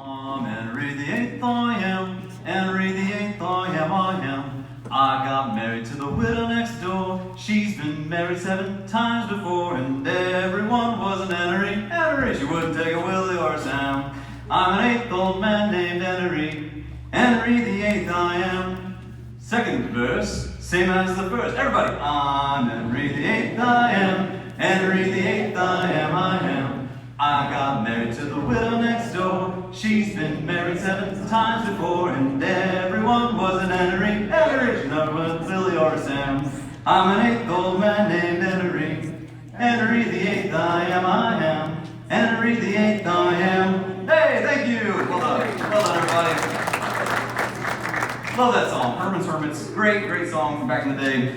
Henry the Eighth I am, Henry the Eighth I am. I got married to the widow next door. She's been married 7 times before, and everyone was an Henry. Henry, she wouldn't take a Willie or a Sam. I'm an 8th old man named Henry, Henry the Eighth I am. Second verse, same as the first. Everybody, I'm Henry the Eighth I am, Henry the Eighth I am. I got married to the widow next door. She's been married 7 times before, and everyone was an Henry. Henry, she never was Billy or Sam. I'm an 8th old man named Henry, Henry the Eighth I am. Henry the Eighth I am. Hey, thank you. Well done, everybody. Love that song, Herman's Hermits. Great song from back in the day.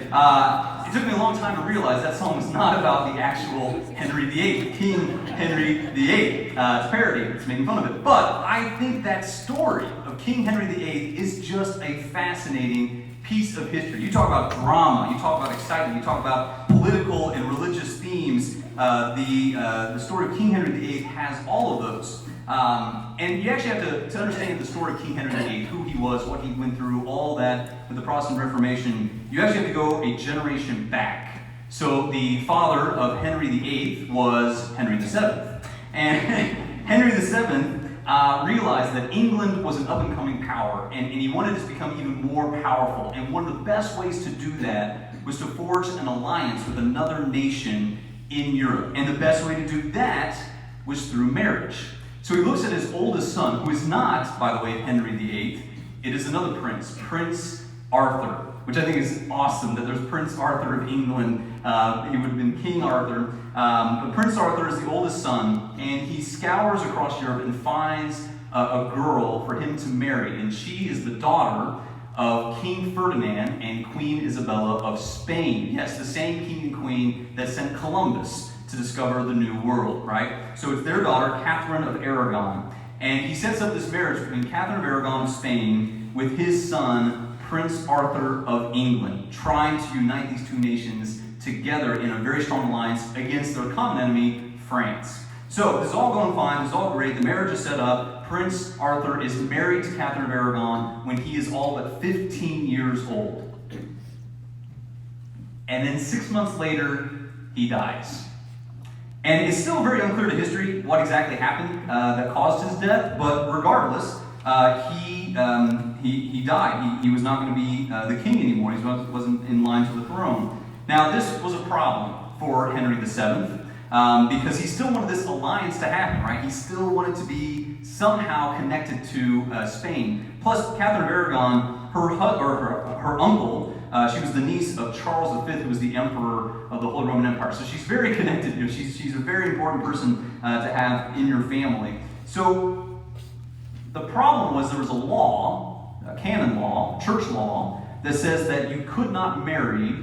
It took me a long time to realize that song was not about the actual Henry VIII, King Henry VIII. It's a parody, it's making fun of it. But I think that story of King Henry VIII is just a fascinating piece of history. You talk about drama, you talk about excitement, you talk about political and religious themes. The story of King Henry VIII has all of those. And you actually have to understand the story of King Henry VIII, who he was, what he went through, all that with the Protestant Reformation. You actually have to go a generation back. So the father of Henry VIII was Henry VII. And Henry VII realized that England was an up-and-coming power, and he wanted to become even more powerful. And one of the best ways to do that was to forge an alliance with another nation in Europe. And the best way to do that was through marriage. So he looks at his oldest son, who is not, by the way, Henry VIII. It is another prince, Prince Arthur, which I think is awesome that there's Prince Arthur of England. He would have been King Arthur. But Prince Arthur is the oldest son, and he scours across Europe and finds a girl for him to marry. And she is the daughter of King Ferdinand and Queen Isabella of Spain. Yes, the same king and queen that sent Columbus to discover the New World, right? So it's their daughter, Catherine of Aragon. And he sets up this marriage between Catherine of Aragon of Spain with his son, Prince Arthur of England, trying to unite these two nations together in a very strong alliance against their common enemy, France. So this is all going fine, this is all great, the marriage is set up. Prince Arthur is married to Catherine of Aragon when he is all but 15 years old. And then 6 months later, he dies. And it's still very unclear to history what exactly happened that caused his death, but regardless, he died. He was not going to be the king anymore. He wasn't in line to the throne. Now, this was a problem for Henry VII because he still wanted this alliance to happen, right? He still wanted to be somehow connected to Spain. Plus, Catherine of Aragon, her uncle, she was the niece of Charles V, who was the emperor of the Holy Roman Empire. So she's very connected. You know, she's a very important person to have in your family. So the problem was there was a law, a canon law, church law, that says that you could not marry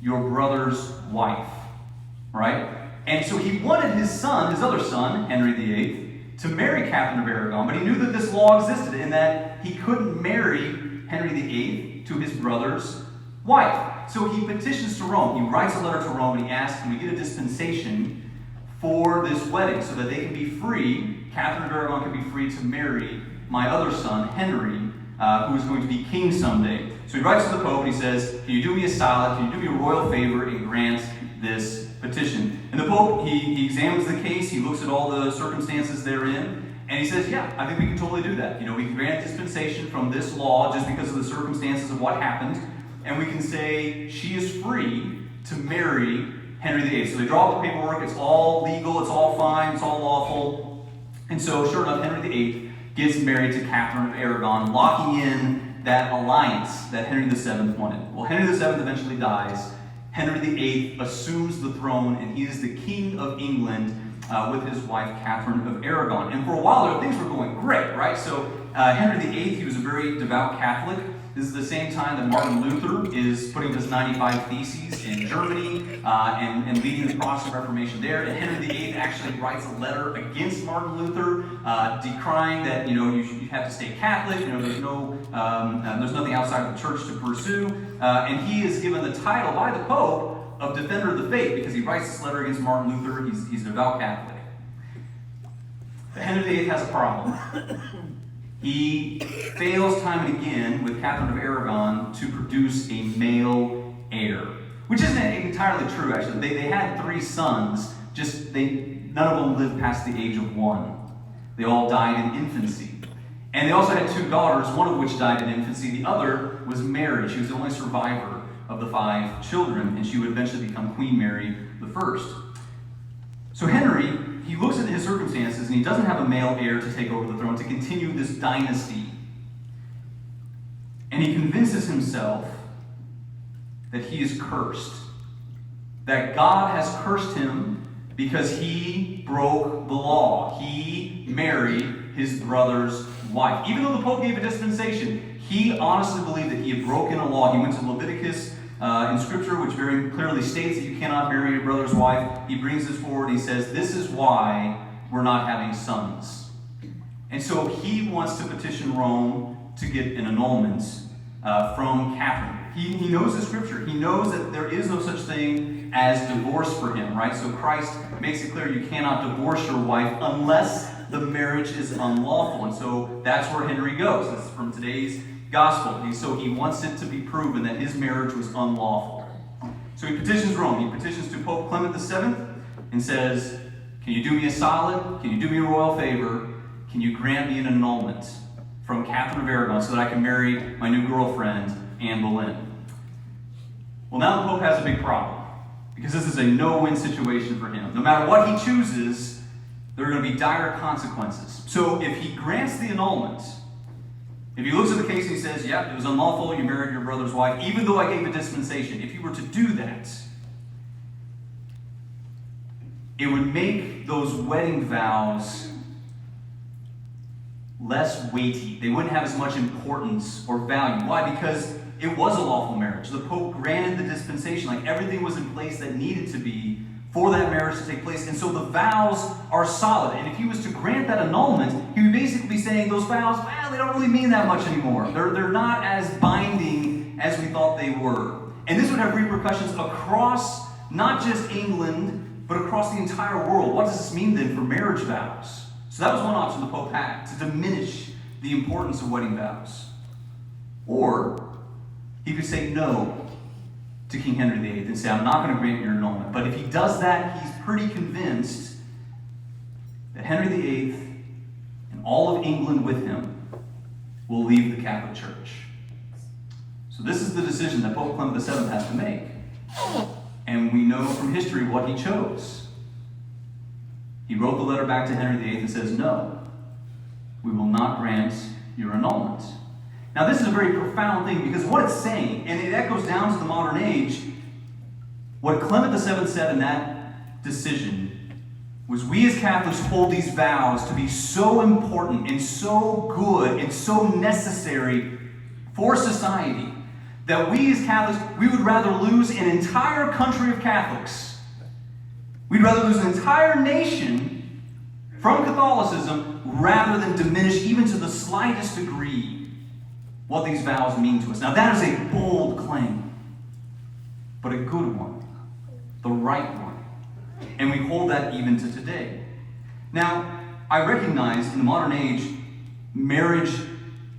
your brother's wife, right? And so he wanted his son, his other son, Henry VIII, to marry Catherine of Aragon, but he knew that this law existed and that he couldn't marry Henry VIII to his brother's wife. So he petitions to Rome. He writes a letter to Rome and he asks, can we get a dispensation for this wedding so that they can be free, Catherine of Aragon can be free to marry my other son, Henry, who is going to be king someday. So he writes to the Pope and he says, can you do me a solid, can you do me a royal favor and grant this petition? And the Pope, he examines the case, he looks at all the circumstances therein, and he says, yeah, I think we can totally do that. You know, we can grant dispensation from this law just because of the circumstances of what happened, and we can say she is free to marry Henry VIII. So they draw up the paperwork, it's all legal, it's all fine, it's all lawful. And so, sure enough, Henry VIII gets married to Catherine of Aragon, locking in that alliance that Henry VII wanted. Well, Henry VII eventually dies. Henry VIII assumes the throne, and he is the King of England with his wife, Catherine of Aragon. And for a while there, things were going great, right? So Henry VIII, he was a very devout Catholic. This is the same time that Martin Luther is putting his 95 Theses in Germany and leading the Protestant Reformation there. And Henry VIII actually writes a letter against Martin Luther, decrying that you have to stay Catholic. There's nothing outside of the church to pursue. And he is given the title by the Pope of Defender of the Faith because he writes this letter against Martin Luther. He's a devout Catholic. But Henry VIII has a problem. He fails time and again with Catherine of Aragon to produce a male heir. Which isn't entirely true, actually. They had 3 sons, none of them lived past the age of 1. They all died in infancy. And they also had 2 daughters, one of which died in infancy. The other was Mary. She was the only survivor of the 5 children, and she would eventually become Queen Mary I. So Henry, he looks at his circumstances, and he doesn't have a male heir to take over the throne, to continue this dynasty. And he convinces himself that he is cursed. That God has cursed him because he broke the law. He married his brother's wife. Even though the Pope gave a dispensation, he honestly believed that he had broken a law. He went to Leviticus in Scripture, which very clearly states that you cannot marry your brother's wife. He brings this forward. He says, this is why we're not having sons. And so he wants to petition Rome to get an annulment from Catherine. He knows the Scripture. He knows that there is no such thing as divorce for him, right? So Christ makes it clear you cannot divorce your wife unless the marriage is unlawful. And so that's where Henry goes. This is from today's gospel. So he wants it to be proven that his marriage was unlawful. So he petitions Rome. He petitions to Pope Clement VII and says, can you do me a solid? Can you do me a royal favor? Can you grant me an annulment from Catherine of Aragon so that I can marry my new girlfriend, Anne Boleyn? Well, now the Pope has a big problem, because this is a no-win situation for him. No matter what he chooses, there are going to be dire consequences. So if he grants the annulment, if he looks at the case and he says, yeah, it was unlawful, you married your brother's wife, even though I gave a dispensation, if he were to do that, it would make those wedding vows less weighty. They wouldn't have as much importance or value. Why? Because it was a lawful marriage. The Pope granted the dispensation, like everything was in place that needed to be for that marriage to take place. And so the vows are solid. And if he was to grant that annulment, he would basically be saying those vows, well, they don't really mean that much anymore. They're not as binding as we thought they were. And this would have repercussions across not just England, but across the entire world. What does this mean then for marriage vows? So that was one option the Pope had, to diminish the importance of wedding vows. Or he could say no to King Henry VIII and say, I'm not going to grant your annulment. But if he does that, he's pretty convinced that Henry VIII and all of England with him will leave the Catholic Church. So this is the decision that Pope Clement VII has to make. And we know from history what he chose. He wrote the letter back to Henry VIII and says, no, we will not grant your annulment. Now this is a very profound thing, because what it's saying, and it echoes down to the modern age, what Clement VII said in that decision was, we as Catholics hold these vows to be so important and so good and so necessary for society that we as Catholics, we would rather lose an entire country of Catholics. We'd rather lose an entire nation from Catholicism rather than diminish even to the slightest degree what these vows mean to us. Now that is a bold claim, but a good one, the right one. And we hold that even to today. Now, I recognize in the modern age, marriage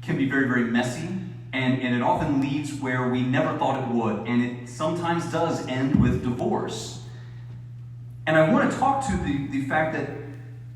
can be very, very messy, and it often leads where we never thought it would, and it sometimes does end with divorce. And I want to talk to the fact that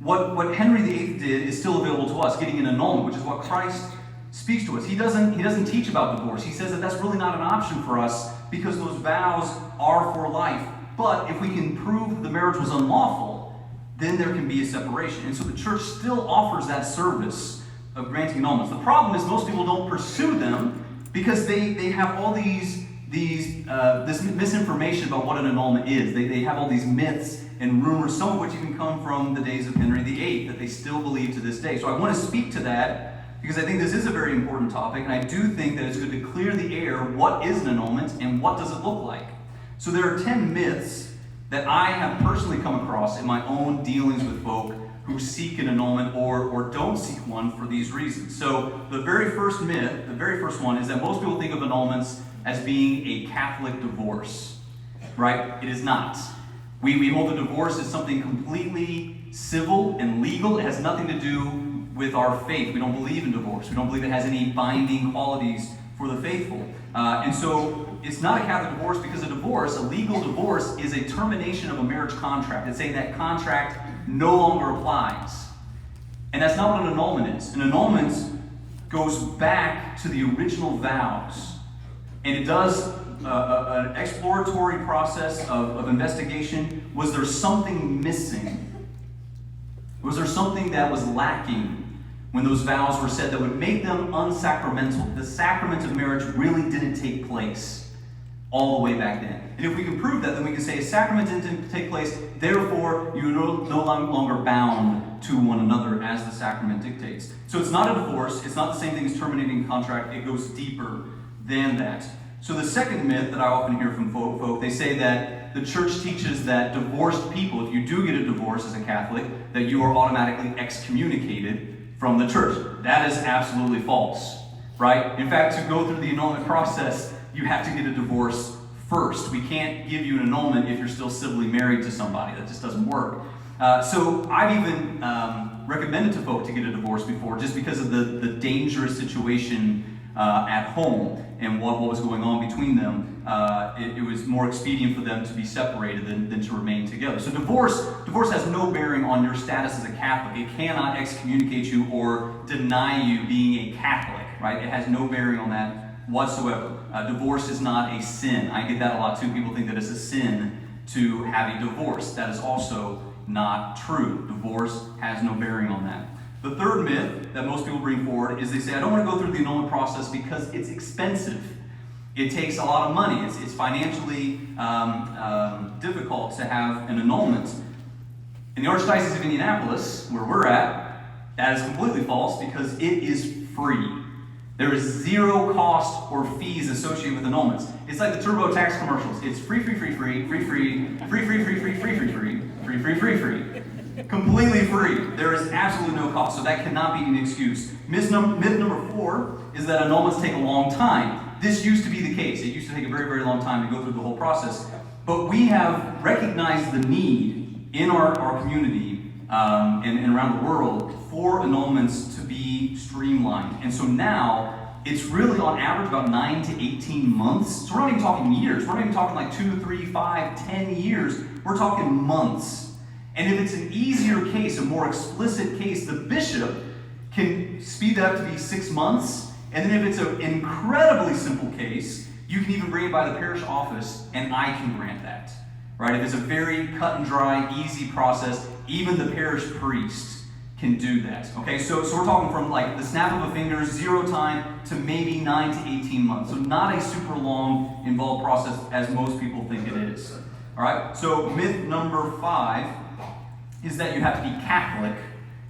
what Henry VIII did is still available to us, getting an annulment, which is what Christ speaks to us. He doesn't teach about divorce. He says that that's really not an option for us because those vows are for life. But if we can prove that the marriage was unlawful, then there can be a separation. And so the church still offers that service of granting annulments. The problem is most people don't pursue them because they have all this misinformation about what an annulment is. They have all these myths and rumors, some of which even come from the days of Henry VIII, that they still believe to this day. So I want to speak to that because I think this is a very important topic, and I do think that it's good to clear the air. What is an annulment and what does it look like? So there are 10 myths that I have personally come across in my own dealings with folk who seek an annulment or don't seek one for these reasons. So the very first myth, the very first one, is that most people think of annulments as being a Catholic divorce, right? It is not. We hold that divorce is something completely civil and legal. It has nothing to do with our faith. We don't believe in divorce. We don't believe it has any binding qualities for the faithful. And so it's not a Catholic divorce because a legal divorce, is a termination of a marriage contract. It's saying that contract no longer applies. And that's not what an annulment is. An annulment goes back to the original vows. And it does an exploratory process of investigation. Was there something missing? Was there something that was lacking when those vows were said that would make them unsacramental? The sacrament of marriage really didn't take place all the way back then. And if we can prove that, then we can say a sacrament didn't take place, therefore you're no longer bound to one another as the sacrament dictates. So it's not a divorce, it's not the same thing as terminating a contract, it goes deeper than that. So the second myth that I often hear from folk, they say that the church teaches that divorced people, if you do get a divorce as a Catholic, that you are automatically excommunicated from the church. That is absolutely false, right? In fact, to go through the annulment process, you have to get a divorce first. We can't give you an annulment if you're still civilly married to somebody. That just doesn't work. So I've even recommended to folk to get a divorce before, just because of the dangerous situation at home and what was going on between them. It was more expedient for them to be separated than to remain together. So divorce has no bearing on your status as a Catholic. It cannot excommunicate you or deny you being a Catholic, right? It has no bearing on that whatsoever. Divorce is not a sin. I get that a lot too. People think that it's a sin to have a divorce. That is also not true. Divorce has no bearing on that. The third myth that most people bring forward is they say, I don't want to go through the annulment process because it's expensive. It takes a lot of money. It's financially difficult to have an annulment. In the Archdiocese of Indianapolis, where we're at, that is completely false because it is free. There is zero cost or fees associated with annulments. It's like the TurboTax commercials. It's free. Completely free. There is absolutely no cost, so that cannot be an excuse. Myth number 4 is that annulments take a long time. This used to be the case. It used to take a very, very long time to go through the whole process. But we have recognized the need in our community and around the world for annulments to be streamlined. And so now, it's really on average about 9 to 18 months. So we're not even talking years. We're not even talking like 2, 3, 5, 10 years. We're talking months. And if it's an easier case, a more explicit case, the bishop can speed that up to be 6 months. And then if it's an incredibly simple case, you can even bring it by the parish office, and I can grant that. Right? If it's a very cut and dry, easy process, even the parish priest can do that. Okay, so we're talking from like the snap of a finger, 0 time, to maybe 9 to 18 months. So not a super long, involved process as most people think it is. All right, so myth number 5 is that you have to be Catholic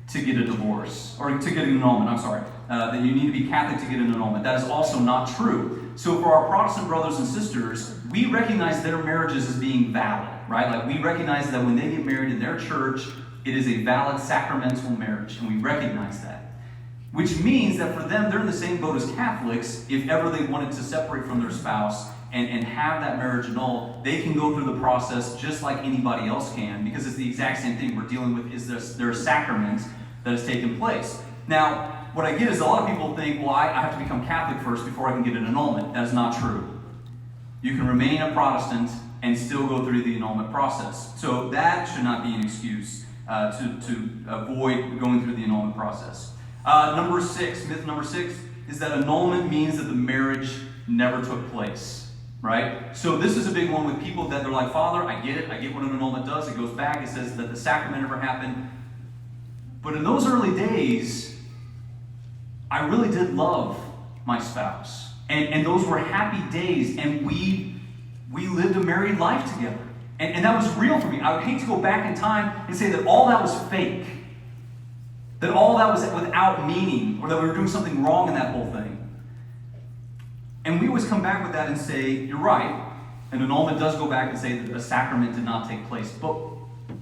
to get a divorce, or to get an annulment, that you need to be Catholic to get an annulment. That is also not true. So for our Protestant brothers and sisters, we recognize their marriages as being valid, right? Like we recognize that when they get married in their church, it is a valid sacramental marriage, and we recognize that. Which means that for them, they're in the same boat as Catholics. If ever they wanted to separate from their spouse and have that marriage annulled, they can go through the process just like anybody else can, because it's the exact same thing we're dealing with. Is there a sacrament that has taken place? Now, what I get is a lot of people think, well, I have to become Catholic first before I can get an annulment. That is not true. You can remain a Protestant and still go through the annulment process. So that should not be an excuse to avoid going through the annulment process. Myth number 6 is that annulment means that the marriage never took place. Right? So this is a big one with people that they're like, Father, I get what an annulment does. It goes back, it says that the sacrament never happened. But in those early days, I really did love my spouse. And those were happy days, and we lived a married life together. And that was real for me. I would hate to go back in time and say that all that was fake. That all that was without meaning, or that we were doing something wrong in that whole thing. And we always come back with that and say, you're right. An annulment does go back and say that the sacrament did not take place. But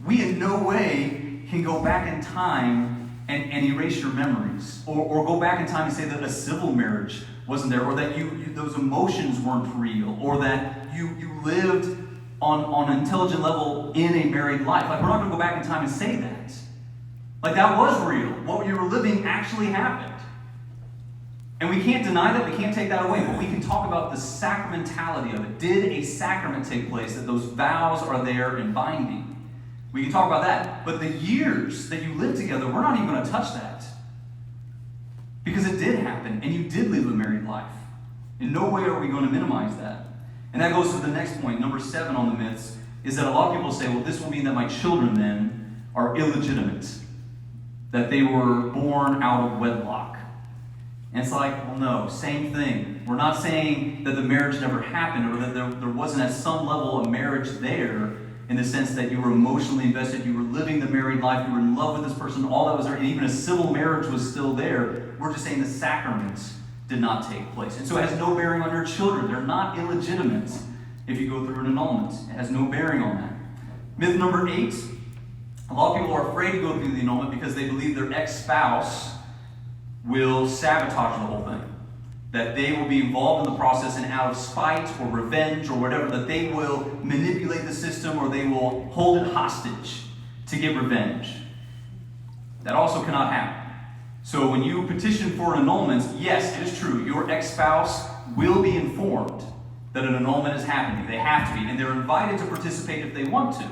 we in no way can go back in time and erase your memories. Or go back in time and say that a civil marriage wasn't there. Or that those emotions weren't real. Or that you lived on an intelligent level in a married life. Like, we're not going to go back in time and say that. Like, that was real. What you were living actually happened. And we can't deny that, we can't take that away, but we can talk about the sacramentality of it. Did a sacrament take place, that those vows are there in binding? We can talk about that. But the years that you lived together, we're not even going to touch that. Because it did happen, and you did live a married life. In no way are we going to minimize that. And that goes to the next point, number 7 on the myths, is that a lot of people say, well, this will mean that my children then are illegitimate. That they were born out of wedlock. And it's like, well, no, same thing. We're not saying that the marriage never happened or that there wasn't at some level a marriage there in the sense that you were emotionally invested, you were living the married life, you were in love with this person, all that was there, and even a civil marriage was still there. We're just saying the sacraments did not take place. And so it has no bearing on your children. They're not illegitimate if you go through an annulment. It has no bearing on that. Myth number 8, a lot of people are afraid to go through the annulment because they believe their ex-spouse will sabotage the whole thing. That they will be involved in the process and out of spite or revenge or whatever, that they will manipulate the system or they will hold it hostage to get revenge. That also cannot happen. So when you petition for an annulment, yes, it is true, your ex-spouse will be informed that an annulment is happening. They have to be, and they're invited to participate if they want to.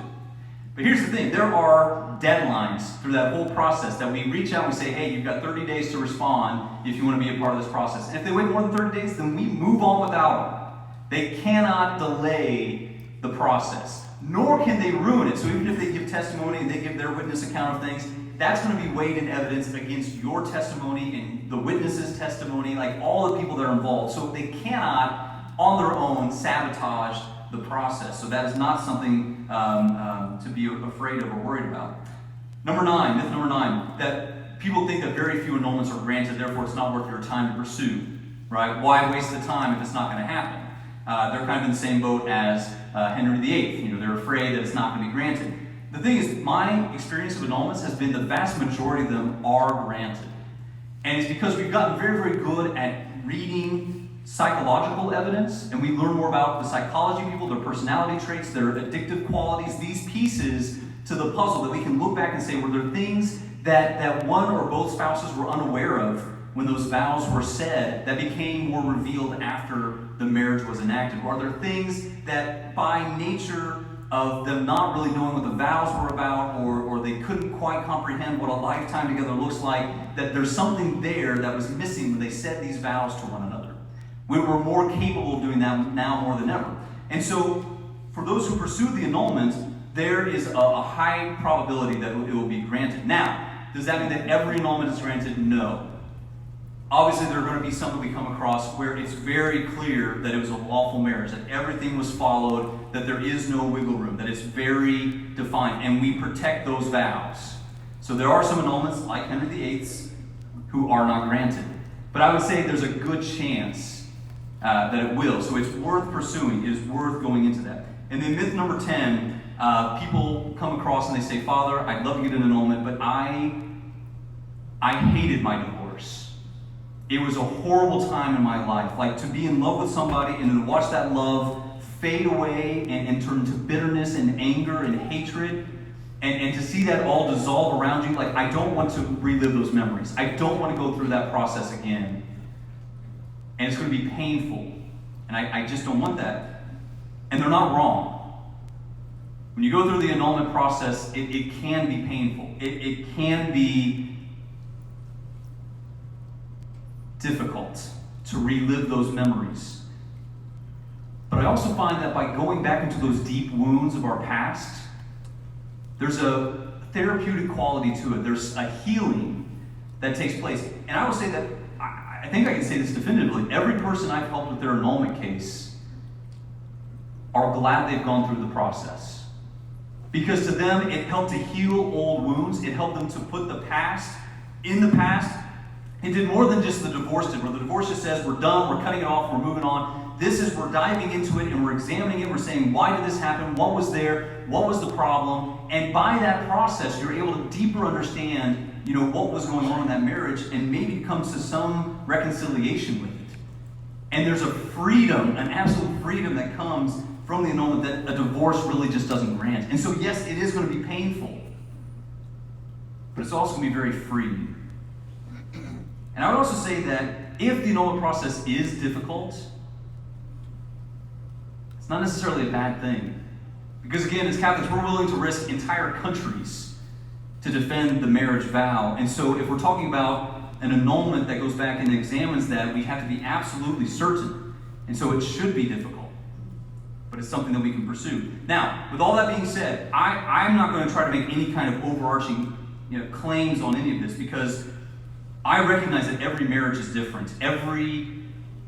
But here's the thing, there are deadlines through that whole process that we reach out and we say, hey, you've got 30 days to respond if you want to be a part of this process. And if they wait more than 30 days, then we move on without them. They cannot delay the process, nor can they ruin it. So even if they give testimony and they give their witness account of things, that's going to be weighed in evidence against your testimony and the witness's testimony, like all the people that are involved. So they cannot, on their own, sabotage the process. So that is not something to be afraid of or worried about. Myth number 9, that people think that very few annulments are granted, therefore it's not worth your time to pursue, right? Why waste the time if it's not going to happen? They're kind of in the same boat as Henry VIII. They're afraid that it's not going to be granted. The thing is, my experience of annulments has been the vast majority of them are granted. And it's because we've gotten very, very good at reading psychological evidence, and we learn more about the psychology of people, their personality traits, their addictive qualities, these pieces to the puzzle that we can look back and say, were there things that one or both spouses were unaware of when those vows were said that became more revealed after the marriage was enacted? Or are there things that by nature of them not really knowing what the vows were about, or they couldn't quite comprehend what a lifetime together looks like, that there's something there that was missing when they said these vows to one another? We're more capable of doing that now more than ever. And so, for those who pursue the annulment, there is a high probability that it will be granted. Now, does that mean that every annulment is granted? No. Obviously, there are going to be some that we come across where it's very clear that it was a lawful marriage, that everything was followed, that there is no wiggle room, that it's very defined, and we protect those vows. So there are some annulments, like Henry VIII's, who are not granted. But I would say there's a good chance that it will. So it's worth pursuing. It is worth going into that. And then myth number 10, people come across and they say, Father, I'd love to get an annulment, but I hated my divorce. It was a horrible time in my life. Like to be in love with somebody and then to watch that love fade away and turn into bitterness and anger and hatred. And to see that all dissolve around you, like I don't want to relive those memories. I don't want to go through that process again. And it's going to be painful. And I just don't want that. And they're not wrong. When you go through the annulment process, it can be painful. It can be difficult to relive those memories. But I also find that by going back into those deep wounds of our past, there's a therapeutic quality to it. There's a healing that takes place. And I will say that I think I can say this definitively. Every person I've helped with their annulment case are glad they've gone through the process. Because to them, it helped to heal old wounds. It helped them to put the past in the past. It did more than just the divorce did, where the divorce just says, we're done, we're cutting it off, we're moving on. This is, we're diving into it and we're examining it. We're saying, why did this happen? What was there? What was the problem? And by that process, you're able to deeper understand what was going on in that marriage, and maybe comes to some reconciliation with it. And there's a freedom, an absolute freedom that comes from the annulment that a divorce really just doesn't grant. And so, yes, it is going to be painful, but it's also going to be very freeing. And I would also say that if the annulment process is difficult, it's not necessarily a bad thing. Because again, as Catholics, we're willing to risk entire countries to defend the marriage vow. And so if we're talking about an annulment that goes back and examines that, we have to be absolutely certain. And so it should be difficult. But it's something that we can pursue. Now, with all that being said, I'm not going to try to make any kind of overarching claims on any of this, because I recognize that every marriage is different. Every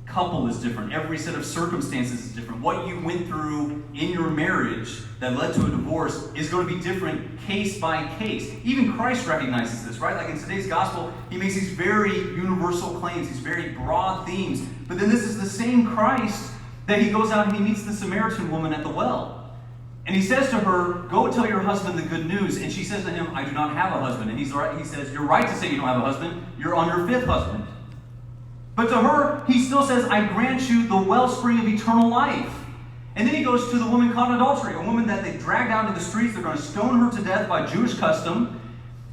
couple is different. Every set of circumstances is different. What you went through in your marriage that led to a divorce is going to be different case by case. Even Christ recognizes this, right? Like in today's gospel, he makes these very universal claims, these very broad themes. But then this is the same Christ that he goes out and he meets the Samaritan woman at the well. And he says to her, go tell your husband the good news. And she says to him, I do not have a husband. And he says, you're right to say you don't have a husband. You're on your fifth husband. But to her, he still says, I grant you the wellspring of eternal life. And then he goes to the woman caught in adultery, a woman that they dragged out into the streets. They're going to stone her to death by Jewish custom.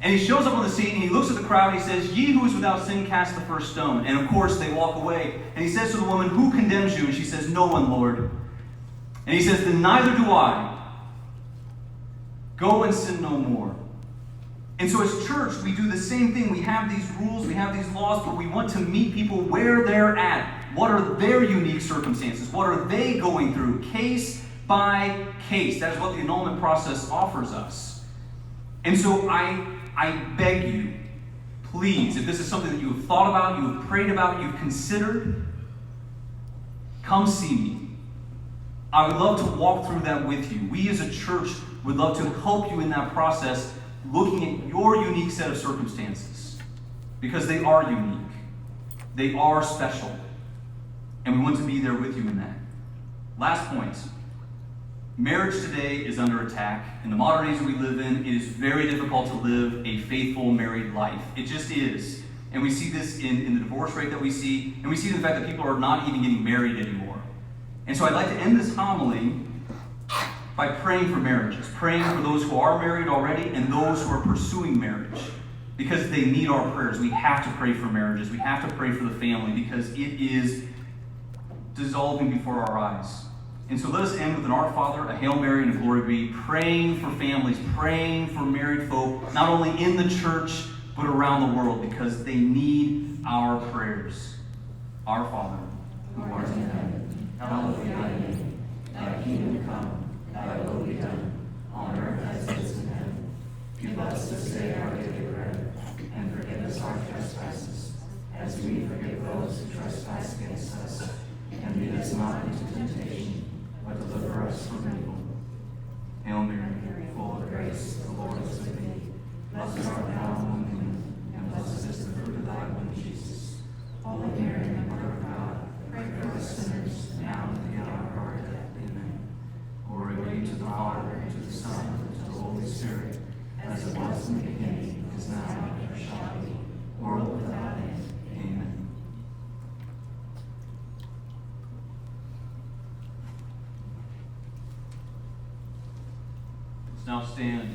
And he shows up on the scene and he looks at the crowd and he says, ye who is without sin, cast the first stone. And of course, they walk away. And he says to the woman, who condemns you? And she says, no one, Lord. And he says, then neither do I. Go and sin no more. And so as church, we do the same thing. We have these rules, we have these laws, but we want to meet people where they're at. What are their unique circumstances? What are they going through? Case by case. That is what the annulment process offers us. And so I beg you, please, if this is something that you have thought about, you have prayed about, you've considered, come see me. I would love to walk through that with you. We as a church would love to help you in that process, looking at your unique set of circumstances, because they are unique. They are special. And we want to be there with you in that. Last point. Marriage today is under attack. In the modern age that we live in, it is very difficult to live a faithful married life. It just is. And we see this in the divorce rate that we see, and we see the fact that people are not even getting married anymore. And so I'd like to end this homily by praying for marriages, praying for those who are married already and those who are pursuing marriage, because they need our prayers. We have to pray for marriages. We have to pray for the family, because it is dissolving before our eyes. And so let us end with an Our Father, a Hail Mary, and a Glory Be, praying for families, praying for married folk, not only in the church, but around the world, because they need our prayers. Our Father, who art in heaven, hallowed be thy name. Thy kingdom come. Thy will be done, on earth as it is in heaven. Give us this day our daily bread, and forgive us our trespasses, as we forgive those who trespass against us. And lead us not into temptation, but deliver us from evil. Hail Mary, full of grace, the Lord is with thee. Blessed art thou among women, and blessed is the fruit of thy womb, Jesus. Holy Mary, Mother of God, pray for us sinners, now and at the hour of our death. Amen. Glory be to the Father, and to the Son, and to the Holy Spirit, as it was in the beginning, is now, and ever shall be, world without end. Amen. Let's now stand.